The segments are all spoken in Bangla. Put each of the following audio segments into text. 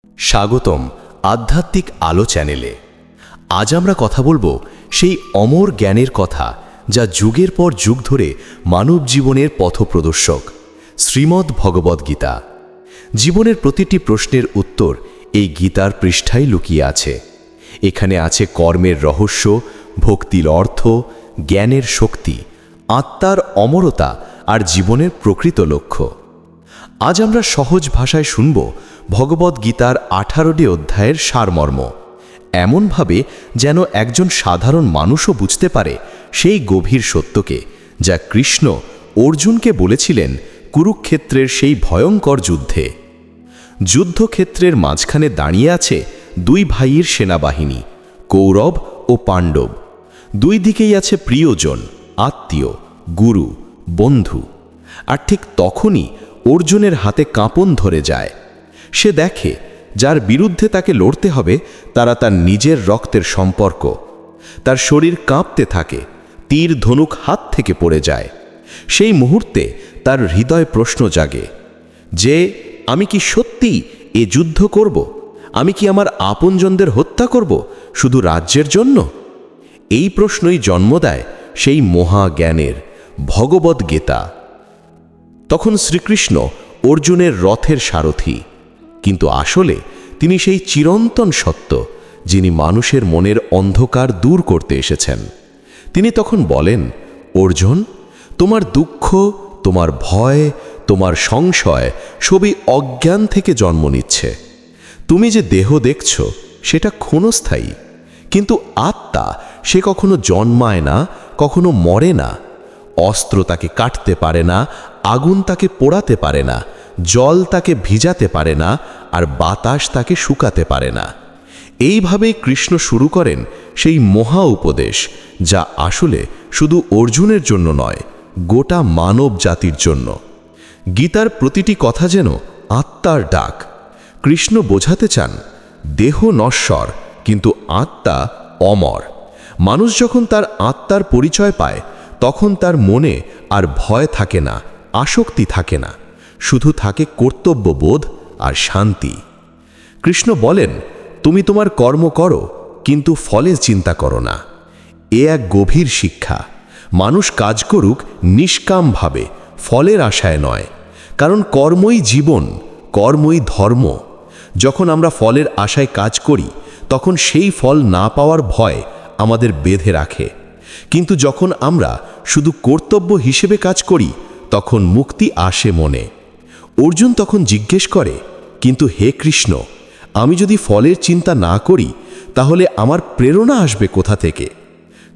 স্বাগতম আধ্যাত্মিক আলো চ্যানেলে। আজ আমরা কথা বলবো সেই অমর জ্ঞানের কথা, যা যুগের পর যুগ ধরে মানব জীবনের পথপ্রদর্শক, শ্রীমদ্ ভগবদ্ গীতা। জীবনের প্রতিটি প্রশ্নের উত্তর এই গীতার পৃষ্ঠায় লুকিয়ে আছে। এখানে আছে কর্মের রহস্য, ভক্তির অর্থ, জ্ঞানের শক্তি, আত্মার অমরতা আর জীবনের প্রকৃত লক্ষ্য। আজ আমরা সহজ ভাষায় শুনব ভগবদ্ গীতার 18টি অধ্যায়ের সারমর্ম, এমনভাবে যেন একজন সাধারণ মানুষও বুঝতে পারে সেই গভীর সত্যকে, যা কৃষ্ণ অর্জুনকে বলেছিলেন কুরুক্ষেত্রের সেই ভয়ঙ্কর যুদ্ধে। যুদ্ধক্ষেত্রের মাঝখানে দাঁড়িয়ে আছে দুই ভাইয়ের সেনাবাহিনী, কৌরব ও পাণ্ডব। দুই দিকেই আছে প্রিয়জন, আত্মীয়, গুরু, বন্ধু। আর ঠিক তখনই অর্জুনের হাতে কাঁপন ধরে যায়। সে দেখে যার বিরুদ্ধে তাকে লড়তে হবে তারা তার নিজের রক্তের সম্পর্ক। তার শরীর কাঁপতে থাকে, তীর ধনুক হাত থেকে পড়ে যায়। সেই মুহূর্তে তার হৃদয় প্রশ্ন জাগে যে, আমি কি সত্যি এ যুদ্ধ করব? আমি কি আমার আপনজনদের হত্যা করব শুধু রাজ্যের জন্য? এই প্রশ্নই জন্ম দেয় সেই মহাজ্ঞানের, ভগবদ্ গীতা। তখন শ্রীকৃষ্ণ অর্জুনের রথের সারথি, কিন্তু আসলে তিনি সেই চিরন্তন সত্য, যিনি মানুষের মনের অন্ধকার দূর করতে এসেছেন। তিনি তখন বলেন, অর্জুন, তোমার দুঃখ, তোমার ভয়, তোমার সংশয় সবই অজ্ঞান থেকে জন্ম নিচ্ছে। তুমি যে দেহ দেখছ সেটা ক্ষণস্থায়ী, কিন্তু আত্মা সে কখনো জন্মায় না, কখনো মরে না। অস্ত্র তাকে কাটতে পারে না, আগুন তাকে পোড়াতে পারে না, জল তাকে ভিজাতে পারে না, আর বাতাস তাকে শুকাতে পারে না। এইভাবেই কৃষ্ণ শুরু করেন সেই মহা উপদেশ, যা আসলে শুধু অর্জুনের জন্য নয়, গোটা মানব জাতির জন্য। গীতার প্রতিটি কথা যেন আত্মার ডাক। কৃষ্ণ বোঝাতে চান, দেহ নশ্বর, কিন্তু আত্মা অমর। মানুষ যখন তার আত্মার পরিচয় পায়, তখন তার মনে আর ভয় থাকে না, আসক্তি থাকে না, শুধু থাকে কর্তব্যবোধ আর শান্তি। কৃষ্ণ বলেন, তুমি তোমার কর্ম করো, কিন্তু ফলে চিন্তা করো না। এ এক গভীর শিক্ষা। মানুষ কাজ করুক নিষ্কামভাবে, ফলের আশায় নয়। কারণ কর্মই জীবন, কর্মই ধর্ম। যখন আমরা ফলের আশায় কাজ করি, তখন সেই ফল না পাওয়ার ভয় আমাদের বেঁধে রাখে। কিন্তু যখন আমরা শুধু কর্তব্য হিসেবে কাজ করি, তখন মুক্তি আসে মনে। অর্জুন তখন জিজ্ঞেস করে, কিন্তু হে কৃষ্ণ, আমি যদি ফলের চিন্তা না করি, তাহলে আমার প্রেরণা আসবে কোথা থেকে?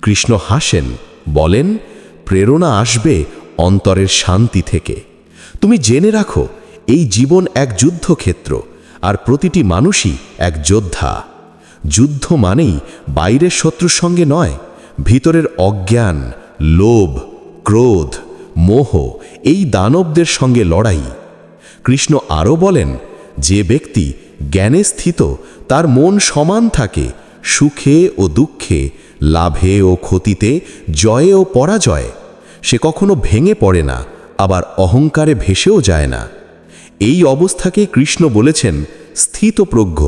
কৃষ্ণ হাসেন, বলেন, প্রেরণা আসবে অন্তরের শান্তি থেকে। তুমি জেনে রাখো, এই জীবন এক যুদ্ধক্ষেত্র, আর প্রতিটি মানুষই এক যোদ্ধা। যুদ্ধ মানেই বাইরের শত্রুর সঙ্গে নয়, ভিতরের অজ্ঞান, লোভ, ক্রোধ, মোহ, এই দানবদের সঙ্গে লড়াই। কৃষ্ণ আরও বলেন, যে ব্যক্তি জ্ঞানে স্থিত, তার মন সমান থাকে, সুখে ও দুঃখে, লাভে ও ক্ষতিতে, জয়ে ও পরাজয়ে। সে কখনো ভেঙে পড়ে না, আবার অহংকারে ভেসেও যায় না। এই অবস্থাকে কৃষ্ণ বলেছেন স্থিতপ্রজ্ঞ,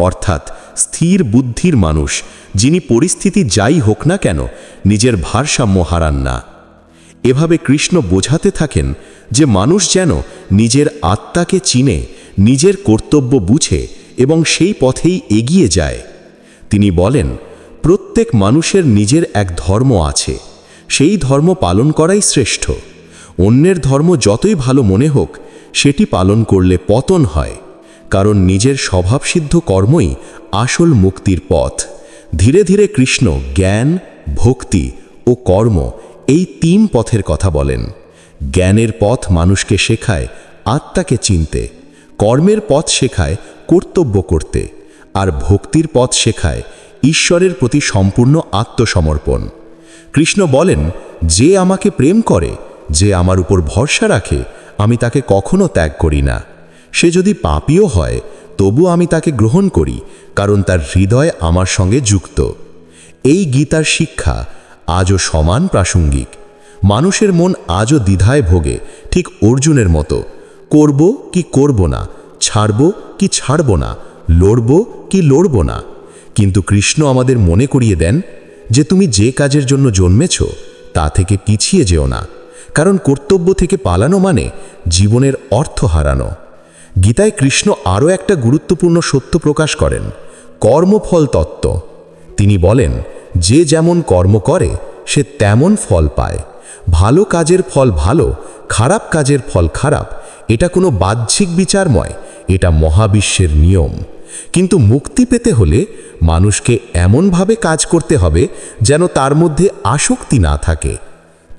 অর্থাৎ স্থির বুদ্ধির মানুষ, যিনি পরিস্থিতি যাই হোক না কেন নিজের ভারসাম্য হারান না। এভাবে কৃষ্ণ বোঝাতে থাকেন যে মানুষ যেন নিজের আত্মাকে চিনে, নিজের কর্তব্য বুঝে এবং সেই পথেই এগিয়ে যায়। তিনি বলেন, প্রত্যেক মানুষের নিজের এক ধর্ম আছে, সেই ধর্ম পালন করাই শ্রেষ্ঠ। অন্যের ধর্ম যতই ভালো মনে হোক, সেটি পালন করলে পতন হয়, কারণ নিজের স্বভাবসিদ্ধ কর্মই আসল মুক্তির পথ। ধীরে ধীরে কৃষ্ণ জ্ঞান, ভক্তি ও কর্ম, এই তিন পথের কথা বলেন। জ্ঞানের পথ মানুষকে শেখায় আত্মাকে চিনতে, কর্মের পথ শেখায় কর্তব্য করতে, আর ভক্তির পথ শেখায় ঈশ্বরের প্রতি সম্পূর্ণ আত্মসমর্পণ। কৃষ্ণ বলেন, যে আমাকে প্রেম করে, যে আমার উপর ভরসা রাখে, আমি তাকে কখনো ত্যাগ করি না। সে যদি পাপীও হয়, তবু আমি তাকে গ্রহণ করি, কারণ তার হৃদয় আমার সঙ্গে যুক্ত। এই গীতার শিক্ষা আজও সমান প্রাসঙ্গিক। মানুষের মন আজও দ্বিধায় ভোগে, ঠিক অর্জুনের মতো। করব কি করব না, ছাড়ব কি ছাড়ব না, লড়ব কি লড়ব না। কিন্তু কৃষ্ণ আমাদের মনে করিয়ে দেন যে তুমি যে কাজের জন্য জন্মেছ তা থেকে পিছিয়ে যেও না, কারণ কর্তব্য থেকে পালানো মানে জীবনের অর্থ হারানো। গীতায় কৃষ্ণ আরও একটা গুরুত্বপূর্ণ সত্য প্রকাশ করেন, কর্মফল তত্ত্ব। তিনি বলেন, যে যেমন কর্ম করে সে তেমন ফল পায়। ভালো কাজের ফল ভালো, খারাপ কাজের ফল খারাপ। এটা কোনো বাহ্যিক বিচারময়, এটা মহাবিশ্বের নিয়ম। কিন্তু মুক্তি পেতে হলে মানুষকে এমনভাবে কাজ করতে হবে যেন তার মধ্যে আসক্তি না থাকে।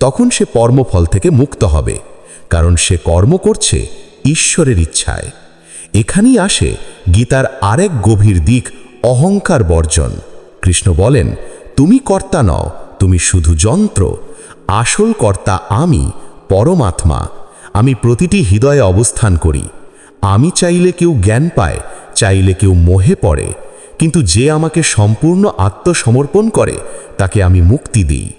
তখন সে কর্মফল থেকে মুক্ত হবে, কারণ সে কর্ম করছে ঈশ্বরের ইচ্ছায়। এখানেই আসে গীতার আরেক গভীর দিক, অহংকার বর্জন। কৃষ্ণ বলেন, তুমি কর্তা নও, তুমি শুধু যন্ত্র। আসল কর্তা আমি, পরমাত্মা। আমি প্রতিটি হৃদয়ে অবস্থান করি। আমি চাইলে কেউ জ্ঞান পায়, চাইলে কেউ মোহে পড়ে, কিন্তু যে আমাকে সম্পূর্ণ আত্মসমর্পণ করে তাকে আমি মুক্তি দিই।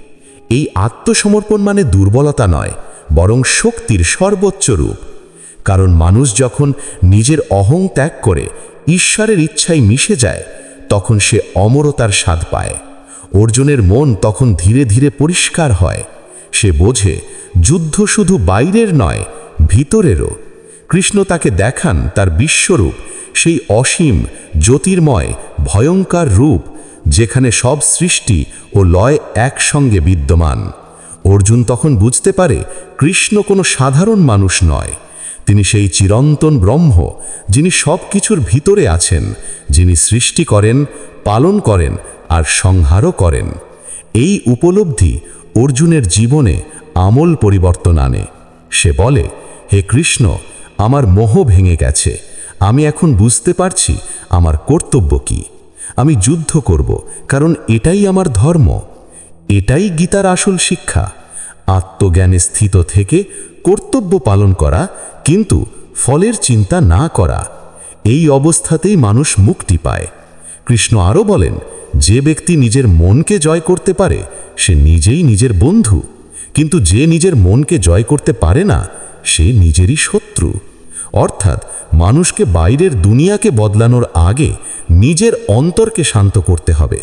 এই আত্মসমর্পণ মানে দুর্বলতা নয়, বরং শক্তির সর্বোচ্চ রূপ। কারণ মানুষ যখন নিজের অহং ত্যাগ করে ঈশ্বরের ইচ্ছায় মিশে যায়, তখন সে অমরতার স্বাদ পায়। অর্জুনের মন তখন ধীরে ধীরে পরিষ্কার হয়। সে বোঝে যুদ্ধ শুধু বাইরের নয়, ভিতরেরও। কৃষ্ণ তাকে দেখান তার বিশ্বরূপ, সেই অসীম, জ্যোতির্ময়, ভয়ঙ্কর রূপ যেখানে সব সৃষ্টি ও লয় একসঙ্গে বিদ্যমান। অর্জুন তখন বুঝতে পারে কৃষ্ণ কোনো সাধারণ মানুষ নয়, তিনি সেই চিরন্তন ব্রহ্ম, যিনি সব কিছুর ভিতরে আছেন, যিনি সৃষ্টি করেন, পালন করেন আর সংহারও করেন। এই উপলব্ধি অর্জুনের জীবনে আমূল পরিবর্তন আনে। সে বলে, হে কৃষ্ণ, আমার মোহ ভেঙে গেছে। আমি এখন বুঝতে পারছি আমার কর্তব্য কি। আমি যুদ্ধ করব, কারণ এটাই আমার ধর্ম। এটাই গীতার আসল শিক্ষা, আত্মজ্ঞানে স্থিত থেকে কর্তব্য পালন করা, কিন্তু ফলের চিন্তা না করা। এই অবস্থাতেই মানুষ মুক্তি পায়। কৃষ্ণ আরও বলেন, যে ব্যক্তি নিজের মনকে জয় করতে পারে সে নিজেই নিজের বন্ধু, কিন্তু যে নিজের মনকে জয় করতে পারে না সে নিজেরই শত্রু। অর্থাৎ মানুষকে বাইরের দুনিয়াকে বদলানোর আগে নিজের অন্তরকে শান্ত করতে হবে।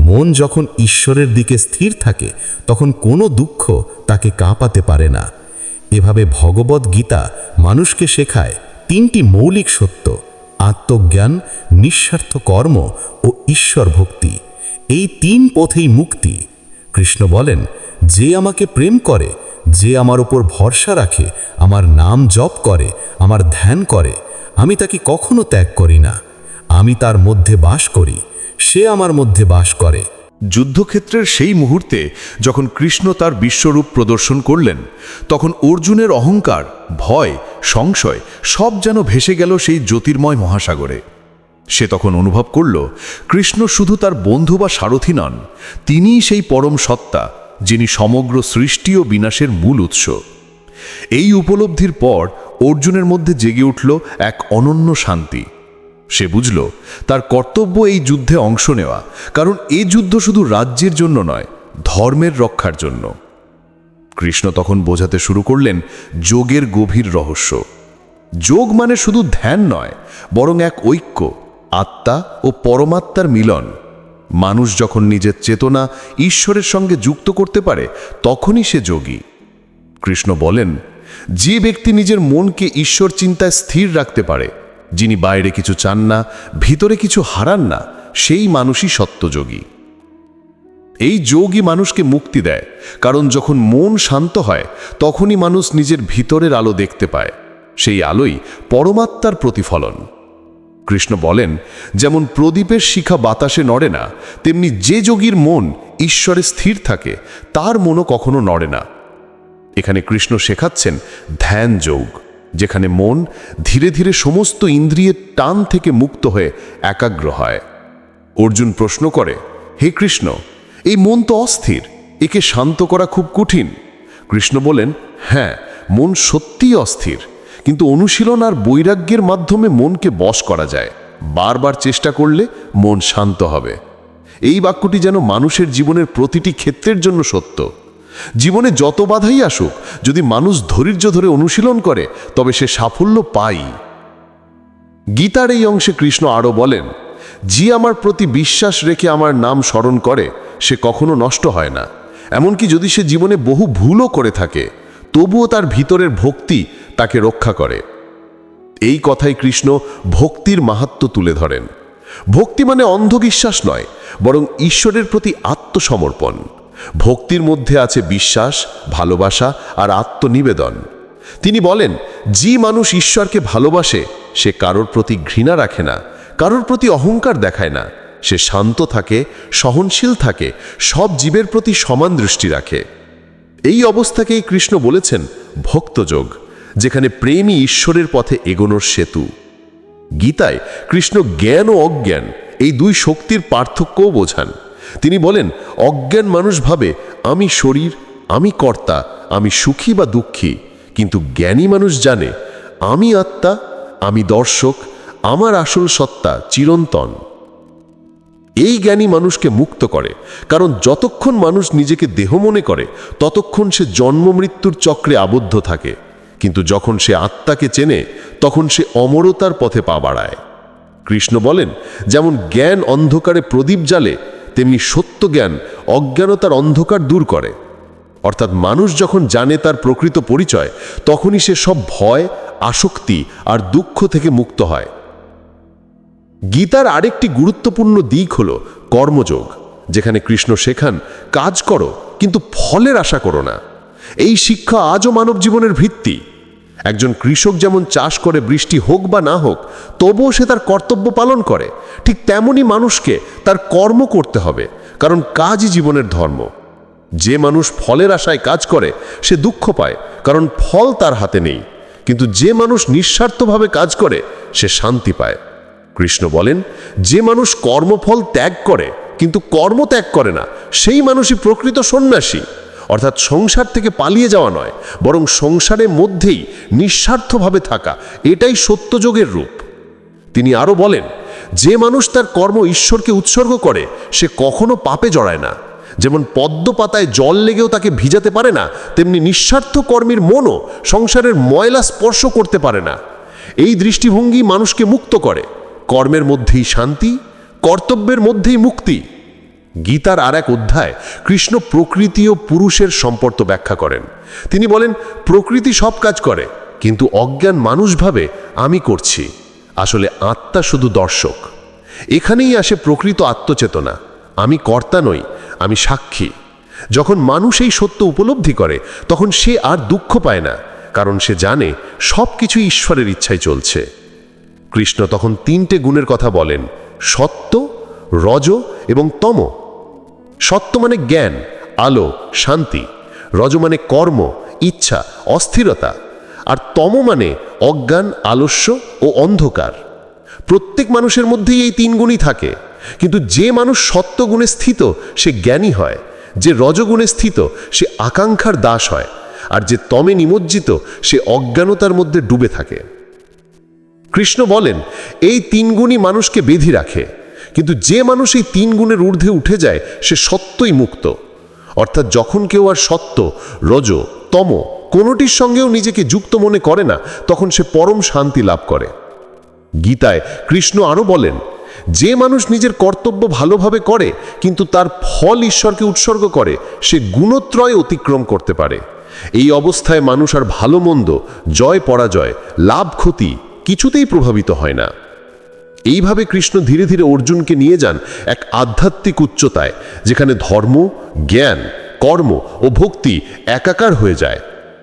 মন যখন ঈশ্বরের দিকে স্থির থাকে তখন কোনো দুঃখ তাকে কাঁপাতে পারে না। এভাবে ভগবদ গীতা মানুষকে শেখায় তিনটি মৌলিক সত্য: আত্মজ্ঞান, নিঃস্বার্থ কর্ম ও ঈশ্বর ভক্তি। এই তিন পথেই মুক্তি। কৃষ্ণ বলেন, যে আমাকে প্রেম করে, যে আমার উপর ভরসা রাখে, আমার নাম জপ করে, আমার ধ্যান করে, আমি তাকে কখনো ত্যাগ করি না। আমি তার মধ্যে বাস করি, সে আমার মধ্যে বাস করে। যুদ্ধক্ষেত্রের সেই মুহূর্তে যখন কৃষ্ণ তার বিশ্বরূপ প্রদর্শন করলেন, তখন অর্জুনের অহংকার, ভয়, সংশয় সব যেন ভেসে গেল সেই জ্যোতির্ময় মহাসাগরে। সে তখন অনুভব করল, কৃষ্ণ শুধু তার বন্ধু বা সারথি নন, তিনিই সেই পরম সত্তা, যিনি সমগ্র সৃষ্টি ও বিনাশের মূল উৎস। এই উপলব্ধির পর অর্জুনের মধ্যে জেগে উঠল এক অনন্য শান্তি। সে বুঝল তার কর্তব্য এই যুদ্ধে অংশ নেওয়া, কারণ এই যুদ্ধ শুধু রাজ্যের জন্য নয়, ধর্মের রক্ষার জন্য। কৃষ্ণ তখন বোঝাতে শুরু করলেন যোগের গভীর রহস্য। যোগ মানে শুধু ধ্যান নয়, বরং এক ঐক্য, আত্মা ও পরমাত্মার মিলন। মানুষ যখন নিজের চেতনা ঈশ্বরের সঙ্গে যুক্ত করতে পারে তখনই সে যোগী। কৃষ্ণ বলেন, যে ব্যক্তি নিজের মনকে ঈশ্বর চিন্তায় স্থির রাখতে পারে, যিনি বাইরে কিছু চান না, ভিতরে কিছু হারান না, সেই মানুষই সত্যযোগী। এই যোগই মানুষকে মুক্তি দেয়, কারণ যখন মন শান্ত হয় তখনই মানুষ নিজের ভিতরের আলো দেখতে পায়। সেই আলোই পরমাত্মার প্রতিফলন। কৃষ্ণ বলেন, যেমন প্রদীপের শিখা বাতাসে নড়ে না, তেমনি যে যোগীর মন ঈশ্বরে স্থির থাকে তার মনও কখনো নড়ে না। এখানে কৃষ্ণ শেখাচ্ছেন ধ্যান যোগ, যেখানে মন ধীরে ধীরে সমস্ত ইন্দ্রিয়ের টান থেকে মুক্ত হয়ে একাগ্র হয়। অর্জুন প্রশ্ন করে, হে কৃষ্ণ, এই মন তো অস্থির, একে শান্ত করা খুব কঠিন। কৃষ্ণ বলেন, হ্যাঁ, মন সত্যিই অস্থির, কিন্তু অনুশীলন আর বৈরাগ্যের মাধ্যমে মনকে বশ করা যায়। বারবার চেষ্টা করলে মন শান্ত হবে। এই বাক্যটি যেন মানুষের জীবনের প্রতিটি ক্ষেত্রের জন্য সত্য। জীবনে যত বাধাই আসুক, যদি মানুষ ধৈর্য ধরে অনুশীলন করে তবে সে সাফল্য পায়। গীতার এই অংশে কৃষ্ণ আরও বলেন, যে আমার প্রতি বিশ্বাস রেখে আমার নাম স্মরণ করে সে কখনো নষ্ট হয় না। এমনকি যদি সে জীবনে বহু ভুলও করে থাকে, তবুও তার ভিতরের ভক্তি তাকে রক্ষা করে। এই কথাই কৃষ্ণ ভক্তির মাহাত্ম্য তুলে ধরেন। ভক্তি মানে অন্ধবিশ্বাস নয়, বরং ঈশ্বরের প্রতি আত্মসমর্পণ। ভক্তির মধ্যে আছে বিশ্বাস, ভালোবাসা আর আত্মনিবেদন। তিনি বলেন, যে মানুষ ঈশ্বরকে ভালোবাসে সে কারোর প্রতি ঘৃণা রাখে না, কারোর প্রতি অহংকার দেখায় না। সে শান্ত থাকে, সহনশীল থাকে, সব জীবের প্রতি সমান দৃষ্টি রাখে। এই অবস্থাকেই কৃষ্ণ বলেছেন ভক্তযোগ, যেখানে প্রেমই ঈশ্বরের পথে এগোনোর সেতু। গীতায় কৃষ্ণ জ্ঞান ও অজ্ঞান এই দুই শক্তির পার্থক্যও বোঝান। তিনি বলেন, অজ্ঞান মানুষ ভাবে আমি শরীর, আমি কর্তা, আমি সুখী বা দুঃখী। কিন্তু জ্ঞানী মানুষ জানে আমি আত্মা, আমি দর্শক, আমার আসল সত্তা চিরন্তন। এই জ্ঞানী মানুষকে মুক্ত করে, কারণ যতক্ষণ মানুষ নিজেকে দেহ মনে করে ততক্ষণ সে জন্ম মৃত্যুর চক্রে আবদ্ধ থাকে। কিন্তু যখন সে আত্মাকে চেনে তখন সে অমরতার পথে পা বাড়ায়। কৃষ্ণ বলেন, যেমন জ্ঞান অন্ধকারে প্রদীপ জ্বালে, তেমনি সত্য জ্ঞান অজ্ঞানতার অন্ধকার দূর করে। অর্থাৎ মানুষ যখন জানে তার প্রকৃত পরিচয়, তখনই সে সব ভয়, আসক্তি আর দুঃখ থেকে মুক্ত হয়। গীতার আরেকটি গুরুত্বপূর্ণ দিক হল কর্মযোগ, যেখানে কৃষ্ণ শেখান কাজ করো কিন্তু ফলের আশা করো না। এই শিক্ষা আজও মানব জীবনের ভিত্তি। একজন কৃষক যেমন চাষ করে বৃষ্টি হোক বা না হোক তবুও সে তার কর্তব্য পালন করে, ঠিক তেমনি মানুষকে তার কর্ম করতে হবে, কারণ কাজই জীবনের ধর্ম। যে মানুষ ফলের আশায় কাজ করে সে দুঃখ পায়, কারণ ফল তার হাতে নেই। কিন্তু যে মানুষ নিঃস্বার্থভাবে কাজ করে সে শান্তি পায়। কৃষ্ণ বলেন, যে মানুষ কর্মফল ত্যাগ করে কিন্তু কর্ম ত্যাগ করে না, সেই মানুষই প্রকৃত সন্ন্যাসী। অর্থাৎ সংসার থেকে পালিয়ে যাওয়া নয়, বরং সংসারের মধ্যেই নিঃস্বার্থভাবে থাকা, এটাই সত্যযোগের রূপ। তিনি আরও বলেন, যে মানুষ তার কর্ম ঈশ্বরকে উৎসর্গ করে সে কখনো পাপে জড়ায় না। যেমন পদ্ম পাতায় জল লেগেও তাকে ভিজাতে পারে না, তেমনি নিঃস্বার্থ কর্মীর মনও সংসারের ময়লা স্পর্শ করতে পারে না। এই দৃষ্টিভঙ্গি মানুষকে মুক্ত করে। কর্মের মধ্যেই শান্তি, কর্তব্যের মধ্যেই মুক্তি। গীতার আর এক অধ্যায় কৃষ্ণ প্রকৃতি ও পুরুষের সম্পর্ক ব্যাখ্যা করেন। তিনি বলেন, প্রকৃতি সব কাজ করে, কিন্তু অজ্ঞান মানুষ ভাবে আমি করছি। আসলে আত্মা শুধু দর্শক। এখানেই আসে প্রকৃত আত্মচেতনা। আমি কর্তা নই, আমি সাক্ষী। যখন মানুষ এই সত্য উপলব্ধি করে তখন সে আর দুঃখ পায় না, কারণ সে জানে সব কিছু ঈশ্বরের ইচ্ছায় চলছে। কৃষ্ণ তখন তিনটে গুণের কথা বলেন, সত্য, রজ এবং তম। সত্য মানে জ্ঞান, আলো, শান্তি। রজ মানে কর্ম, ইচ্ছা, অস্থিরতা। আর তম মানে অজ্ঞান, আলস্য ও অন্ধকার। প্রত্যেক মানুষের মধ্যেই এই তিন গুণই থাকে। কিন্তু যে মানুষ সত্য গুণে স্থিত সে জ্ঞানী হয়, যে রজগুণে স্থিত সে আকাঙ্ক্ষার দাস হয়, আর যে তমে নিমজ্জিত সে অজ্ঞানতার মধ্যে ডুবে থাকে। কৃষ্ণ বলেন, এই তিন গুণই মানুষকে বেঁধে রাখে। কিন্তু যে মানুষ এই তিন গুণের ঊর্ধ্বে উঠে যায় সে সত্যই মুক্ত। অর্থাৎ যখন কেউ আর সত্য, রজ, তম কোনোটির সঙ্গেও নিজেকে যুক্ত মনে করে না, তখন সে পরম শান্তি লাভ করে। গীতায় কৃষ্ণ আরও বলেন, যে মানুষ নিজের কর্তব্য ভালোভাবে করে কিন্তু তার ফল ঈশ্বরকে উৎসর্গ করে সে গুণত্রয় অতিক্রম করতে পারে। এই অবস্থায় মানুষ আর ভালো মন্দ, জয় পরাজয়, লাভ ক্ষতি কিছুতেই প্রভাবিত হয় না। এইভাবে কৃষ্ণ ধীরে ধীরে অর্জুনকে নিয়ে যান এক আধ্যাত্মিক উচ্চতায়, যেখানে ধর্ম, জ্ঞান, কর্ম ও ভক্তি একাকার হয়ে যায়।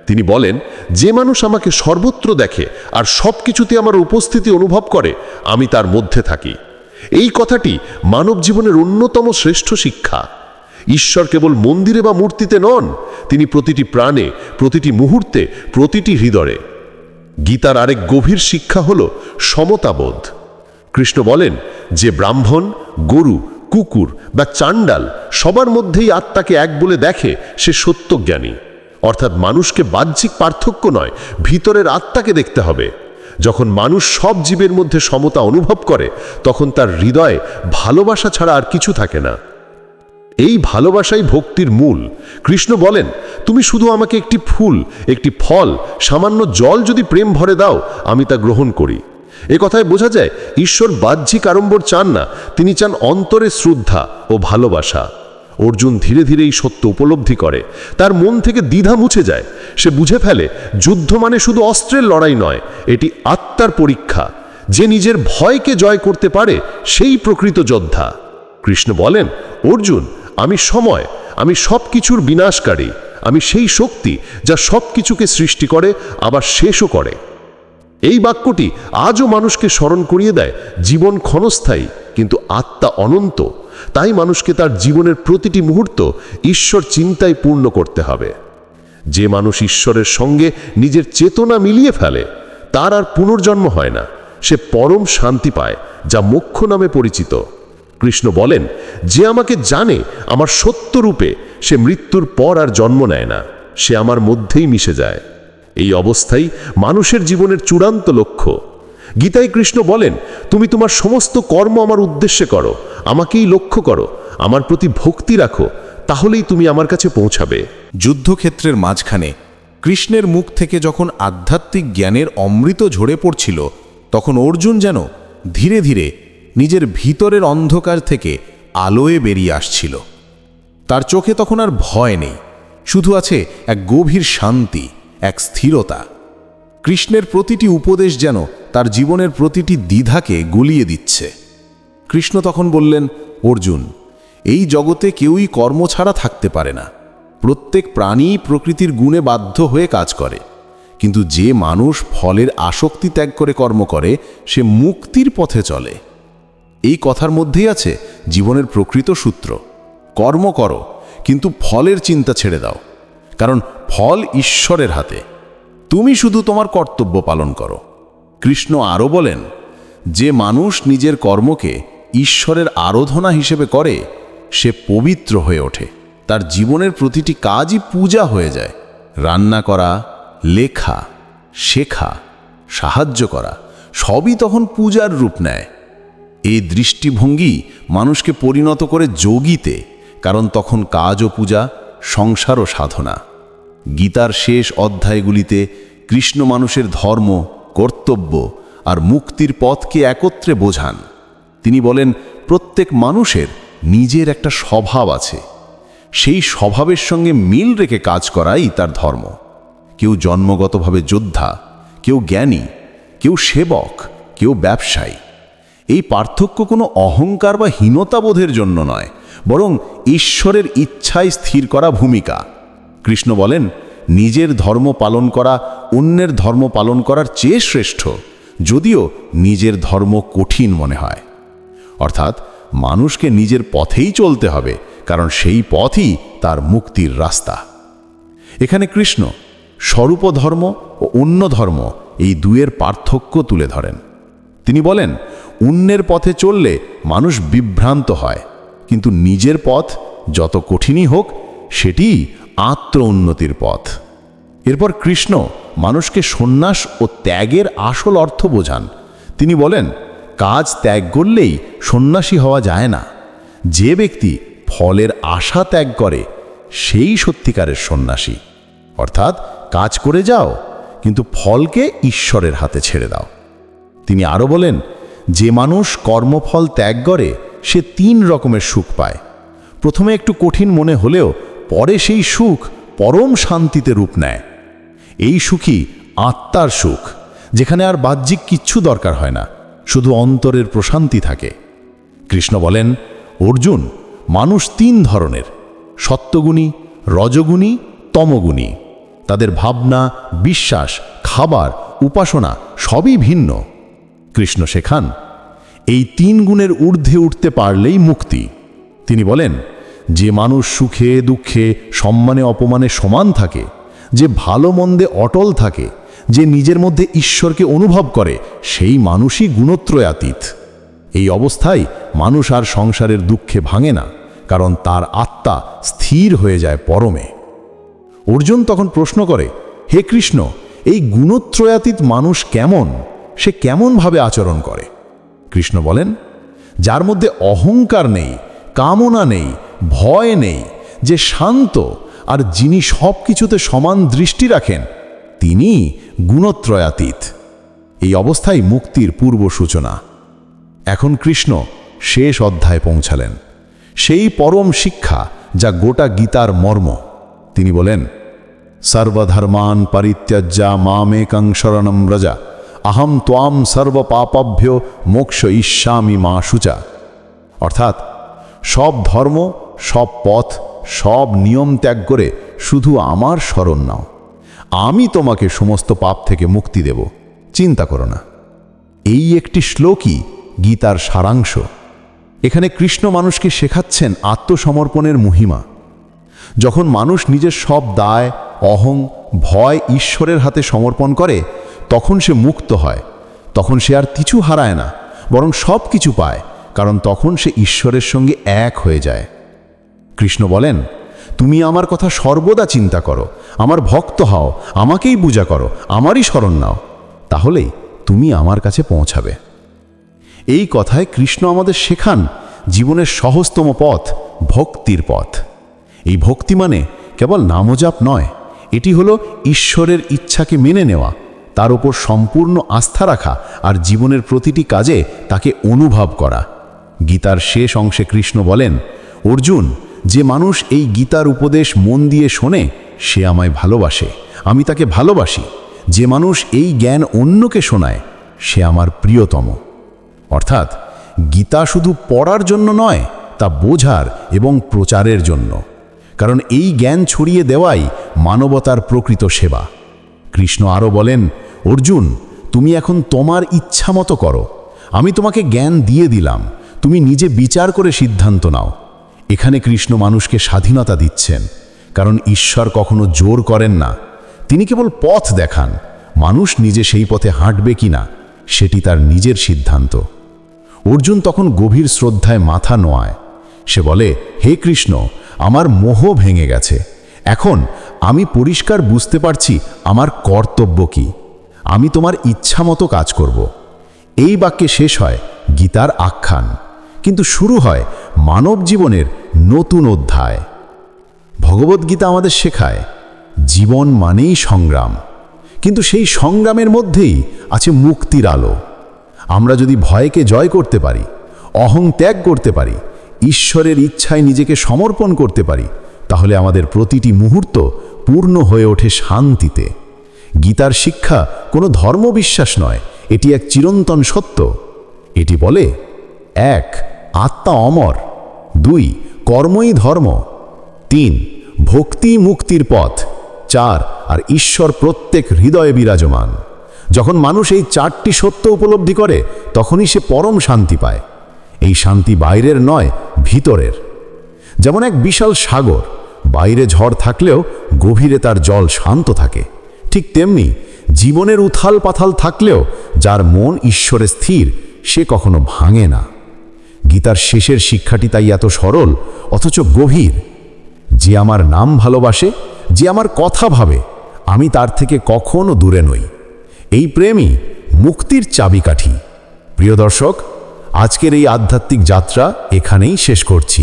তিনি বলেন, যে মানুষ আমাকে সর্বত্র দেখে আর সব কিছুতে আমার উপস্থিতি অনুভব করে আমি তার মধ্যে থাকি। এই কথাটি মানব জীবনের অন্যতম শ্রেষ্ঠ শিক্ষা। ঈশ্বর কেবল মন্দিরে বা মূর্তিতে নন, তিনি প্রতিটি প্রাণে, প্রতিটি মুহূর্তে, প্রতিটি হৃদয়ে। গীতার আরেক গভীর শিক্ষা হল সমতাবোধ। কৃষ্ণ বলেন, যে ব্রাহ্মণ, গরু, কুকুর বা চাণ্ডাল সবার মধ্যেই আত্মাকে এক বলে দেখে সে সত্যজ্ঞানী। অর্থাৎ মানুষকে বাহ্যিক পার্থক্য নয়, ভিতরের আত্মাকে দেখতে হবে। যখন মানুষ সব জীবের মধ্যে সমতা অনুভব করে তখন তার হৃদয়ে ভালোবাসা ছাড়া আর কিছু থাকে না। এই ভালোবাসাই ভক্তির মূল। কৃষ্ণ বলেন, তুমি শুধু আমাকে একটি ফুল, একটি ফল, সামান্য জল যদি প্রেম ভরে দাও আমি তা গ্রহণ করি। এ কথায় বোঝা যায় ঈশ্বর বাহ্যিক আড়ম্বর চান না, তিনি চান অন্তরে শ্রদ্ধা ও ভালোবাসা। অর্জুন ধীরে ধীরে এই সত্য উপলব্ধি করে, তার মন থেকে দ্বিধা মুছে যায়। সে বুঝে ফেলে যুদ্ধ মানে শুধু অস্ত্রের লড়াই নয়, এটি আত্মার পরীক্ষা। যে নিজের ভয়কে জয় করতে পারে সেই প্রকৃত যোদ্ধা। কৃষ্ণ বলেন, অর্জুন, আমি সময়, আমি সব কিছুর বিনাশকারী, আমি সেই শক্তি যা সব কিছুকে সৃষ্টি করে আবার শেষও করে। এই বাক্যটি আজও মানুষকে স্মরণ করিয়ে দেয় জীবন ক্ষণস্থায়ী কিন্তু আত্মা অনন্ত। তাই মানুষকে তার জীবনের প্রতিটি মুহূর্ত ঈশ্বর চিন্তায় পূর্ণ করতে হবে। যে মানুষ ঈশ্বরের সঙ্গে নিজের চেতনা মিলিয়ে ফেলে তার আর পুনর্জন্ম হয় না, সে পরম শান্তি পায় যা মোক্ষ নামে পরিচিত। কৃষ্ণ বলেন, যে আমাকে জানে আমার সত্য রূপে, সে মৃত্যুর পর আর জন্ম নেয় না, সে আমার মধ্যেই মিশে যায়। এই অবস্থাই মানুষের জীবনের চূড়ান্ত লক্ষ্য। গীতায় কৃষ্ণ বলেন, তুমি তোমার সমস্ত কর্ম আমার উদ্দেশ্যে করো, আমাকেই লক্ষ্য করো, আমার প্রতি ভক্তি রাখো, তাহলেই তুমি আমার কাছে পৌঁছাবে। যুদ্ধক্ষেত্রের মাঝখানে কৃষ্ণের মুখ থেকে যখন আধ্যাত্মিক জ্ঞানের অমৃত ঝরে পড়ছিল, তখন অর্জুন যেন ধীরে ধীরে নিজের ভিতরের অন্ধকার থেকে আলোয় বেরিয়ে আসছিল। তার চোখে তখন আর ভয় নেই, শুধু আছে এক গভীর শান্তি, এক স্থিরতা। কৃষ্ণের প্রতিটি উপদেশ যেন তার জীবনের প্রতিটি দ্বিধাকে গলিয়ে দিচ্ছে। কৃষ্ণ তখন বললেন, অর্জুন, এই জগতে কেউই কর্ম ছাড়া থাকতে পারে না। প্রত্যেক প্রাণী প্রকৃতির গুণে বাধ্য হয়ে কাজ করে, কিন্তু যে মানুষ ফলের আসক্তি ত্যাগ করে কর্ম করে সে মুক্তির পথে চলে। এই কথার মধ্যেই আছে জীবনের প্রকৃত সূত্র। কর্ম করো, কিন্তু ফলের চিন্তা ছেড়ে দাও, কারণ ফল ঈশ্বরের হাতে। তুমি শুধু তোমার কর্তব্য পালন করো। কৃষ্ণ আরও বলেন, যে মানুষ নিজের কর্মকে ঈশ্বরের আরাধনা হিসেবে করে সে পবিত্র হয়ে ওঠে। তার জীবনের প্রতিটি কাজই পূজা হয়ে যায়। রান্না করা, লেখা, শেখা, সাহায্য করা সবই তখন পূজার রূপ নেয়। এই দৃষ্টিভঙ্গি মানুষকে পরিণত করে যোগীতে, কারণ তখন কাজও পূজা, সংসারও সাধনা। গীতার শেষ অধ্যায়গুলিতে কৃষ্ণ মানুষের ধর্ম, কর্তব্য আর মুক্তির পথকে একত্রে বোঝান। তিনি বলেন, প্রত্যেক মানুষের নিজের একটা স্বভাব আছে, সেই স্বভাবের সঙ্গে মিল রেখে কাজ করাই তার ধর্ম। কেউ জন্মগতভাবে যোদ্ধা, কেউ জ্ঞানী, কেউ সেবক, কেউ ব্যবসায়ী। এই পার্থক্য কোনো অহংকার বা হীনতাবোধের জন্য নয়, বরং ঈশ্বরের ইচ্ছায় স্থির করা ভূমিকা। কৃষ্ণ বলেন, নিজের ধর্ম পালন করা অন্যের ধর্ম পালন করার চেয়ে শ্রেষ্ঠ, যদিও নিজের ধর্ম কঠিন মনে হয়। অর্থাৎ মানুষকে নিজের পথেই চলতে হবে, কারণ সেই পথই তার মুক্তির রাস্তা। এখানে কৃষ্ণ স্বরূপ ধর্ম ও অন্য ধর্ম এই দুয়ের পার্থক্য তুলে ধরেন। তিনি বলেন, অন্যের পথে চললে মানুষ বিভ্রান্ত হয়, কিন্তু নিজের পথ যত কঠিনই হোক সেটিই আত্ম উন্নতির পথ। এরপর কৃষ্ণ মানুষকে সন্ন্যাস ও ত্যাগের আসল অর্থ বোঝান। তিনি বলেন, কাজ ত্যাগ করলেই সন্ন্যাসী হওয়া যায় না। যে ব্যক্তি ফলের আশা ত্যাগ করে সেই সত্যিকারের সন্ন্যাসী। অর্থাৎ কাজ করে যাও, কিন্তু ফলকে ঈশ্বরের হাতে ছেড়ে দাও। তিনি আরও বলেন, যে মানুষ কর্মফল ত্যাগ করে সে 3 রকমের সুখ পায়। প্রথমে একটু কঠিন মনে হলেও পরে সেই সুখ পরম শান্তিতে রূপ নেয়। এই সুখই আত্মার সুখ, যেখানে আর বাহ্যিক কিচ্ছু দরকার হয় না, শুধু অন্তরের প্রশান্তি থাকে। কৃষ্ণ বলেন, অর্জুন, মানুষ 3 ধরনের, সত্যগুণী, রজগুণী, তমগুণী। তাদের ভাবনা, বিশ্বাস, খাবার, উপাসনা সবই ভিন্ন। কৃষ্ণ শেখান, এই 3 গুণের ঊর্ধ্বে উঠতে পারলেই মুক্তি। তিনি বলেন, যে মানুষ সুখে দুঃখে, সম্মানে অপমানে সমান থাকে, যে ভালো মন্দে অটল থাকে, যে নিজের মধ্যে ঈশ্বরকে অনুভব করে, সেই মানুষই গুণত্রয়াতীত। এই অবস্থায় মানুষ আর সংসারের দুঃখে ভাঙে না, কারণ তার আত্মা স্থির হয়ে যায় পরমে। অর্জুন তখন প্রশ্ন করে, হে কৃষ্ণ, এই গুণত্রয়াতীত মানুষ কেমন? সে কেমনভাবে আচরণ করে? কৃষ্ণ বলেন, যার মধ্যে অহংকার নেই, কামনা নেই, ভয় নেই, যে শান্ত আর যিনি সব কিছুতে সমান দৃষ্টি রাখেন, তিনি গুণত্রয়াতীত। এই অবস্থায় মুক্তির পূর্ব সূচনা। এখন কৃষ্ণ শেষ অধ্যায়ে পৌঁছালেন, সেই পরম শিক্ষা যা গোটা গীতার মর্ম। তিনি বলেন, সর্বধর্মান পরিত্যজ্য মামেকং শরণম ব্রজ, অহম ত্বাম সর্বপাপভ্য মোক্ষ ইষ্যামি মা শুচা। অর্থাৎ সব ধর্ম, সব পথ, সব নিয়ম ত্যাগ করে শুধু আমার শরণ নাও, আমি তোমাকে সমস্ত পাপ থেকে মুক্তি দেব, চিন্তা করো না। এই একটি শ্লোকই গীতার সারাংশ। এখানে কৃষ্ণ মানুষকে শেখাচ্ছেন আত্মসমর্পণের মহিমা। যখন মানুষ নিজের সব দায়, অহং, ভয় ঈশ্বরের হাতে সমর্পণ করে, তখন সে মুক্ত হয়। তখন সে আর কিছু হারায় না, বরং সব কিছু পায়, কারণ তখন সে ঈশ্বরের সঙ্গে এক হয়ে যায়। কৃষ্ণ বলেন, তুমি আমার কথা সর্বদা চিন্তা করো, আমার ভক্ত হও, আমাকেই পূজা করো, আমারই শরণ নাও, তাহলেই তুমি আমার কাছে পৌঁছাবে। এই কথায় কৃষ্ণ আমাদের শেখান জীবনের সহজতম পথ, ভক্তির পথ। এই ভক্তি মানে কেবল নামজাপ নয়, এটি হলো ঈশ্বরের ইচ্ছাকে মেনে নেওয়া, তার উপর সম্পূর্ণ আস্থা রাখা আর জীবনের প্রতিটি কাজে তাকে অনুভব করা। গীতার শেষ অংশে কৃষ্ণ বলেন, অর্জুন, যে মানুষ এই গীতার উপদেশ মন দিয়ে শোনে সে আমায় ভালোবাসে, আমি তাকে ভালোবাসি। যে মানুষ এই জ্ঞান অন্যকে শোনায় সে আমার প্রিয়তম। অর্থাৎ গীতা শুধু পড়ার জন্য নয়, তা বোঝার এবং প্রচারের জন্য, কারণ এই জ্ঞান ছড়িয়ে দেওয়াই মানবতার প্রকৃত সেবা। কৃষ্ণ আরও বলেন, অর্জুন, তুমি এখন তোমার ইচ্ছা মতো করো, আমি তোমাকে জ্ঞান দিয়ে দিলাম, তুমি নিজে বিচার করে সিদ্ধান্ত নাও। এখানে কৃষ্ণ মানুষকে স্বাধীনতা দিচ্ছেন, কারণ ঈশ্বর কখনো জোর করেন না, তিনি কেবল পথ দেখান। মানুষ নিজে সেই পথে হাঁটবে কিনা সেটি তার নিজের সিদ্ধান্ত। অর্জুন তখন গভীর শ্রদ্ধায় মাথা নোয়ায়। সে বলে, হে কৃষ্ণ, আমার মোহ ভেঙে গেছে, এখন আমি পরিষ্কার বুঝতে পারছি আমার কর্তব্য কি, আমি তোমার ইচ্ছা মতো কাজ করব। এই বাক্যে শেষ হয় গীতার আখ্যান, কিন্তু শুরু হয় মানব জীবনের নতুন অধ্যায়। ভগবদ্গীতা আমাদের শেখায় জীবন মানেই সংগ্রাম, কিন্তু সেই সংগ্রামের মধ্যেই আছে মুক্তির আলো। আমরা যদি ভয়কে জয় করতে পারি, অহং ত্যাগ করতে পারি, ঈশ্বরের ইচ্ছায় নিজেকে সমর্পণ করতে পারি, তাহলে আমাদের প্রতিটি মুহূর্ত পূর্ণ হয়ে ওঠে শান্তিতে। গীতার শিক্ষা কোনো ধর্মবিশ্বাস নয়, এটি এক চিরন্তন সত্য। এটি বলে, 1. আত্মা অমর, 2. কর্মই ধর্ম, 3. ভক্তি মুক্তির পথ, 4. আর ঈশ্বর প্রত্যেক হৃদয়ে বিরাজমান। যখন মানুষ এই 4টি সত্য উপলব্ধি করে, তখনই সে পরম শান্তি পায়। এই শান্তি বাইরের নয়, ভিতরের। যেমন এক বিশাল সাগর, বাইরে ঝড় থাকলেও গভীরে তার জল শান্ত থাকে, ঠিক তেমনি জীবনের উথাল পাথাল থাকলেও যার মন ঈশ্বরে স্থির, সে কখনো ভাঙে না। গীতার শেষের শিক্ষাটি তাই এত সরল অথচ গভীর। যে আমার নাম ভালোবাসে, যে আমার কথা ভাবে, আমি তার থেকে কখনো দূরে নই। এই প্রেমই মুক্তির চাবিকাঠি। প্রিয় দর্শক, আজকের এই আধ্যাত্মিক যাত্রা এখানেই শেষ করছি।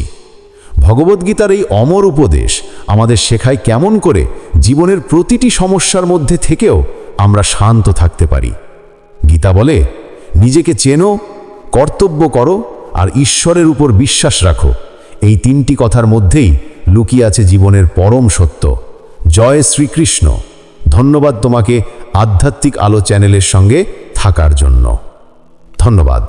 ভগবদ্গীতার এই অমর উপদেশ আমাদের শেখায় কেমন করে জীবনের প্রতিটি সমস্যার মধ্যে থেকেও আমরা শান্ত থাকতে পারি। গীতা বলে, নিজেকে চেনো, কর্তব্য করো আর ঈশ্বরের উপর বিশ্বাস রাখো। এই 3টি কথার মধ্যেই লুকিয়ে আছে জীবনের পরম সত্য। জয় শ্রীকৃষ্ণ। ধন্যবাদ তোমাকে আধ্যাত্মিক আলো চ্যানেলের সঙ্গে থাকার জন্য। ধন্যবাদ।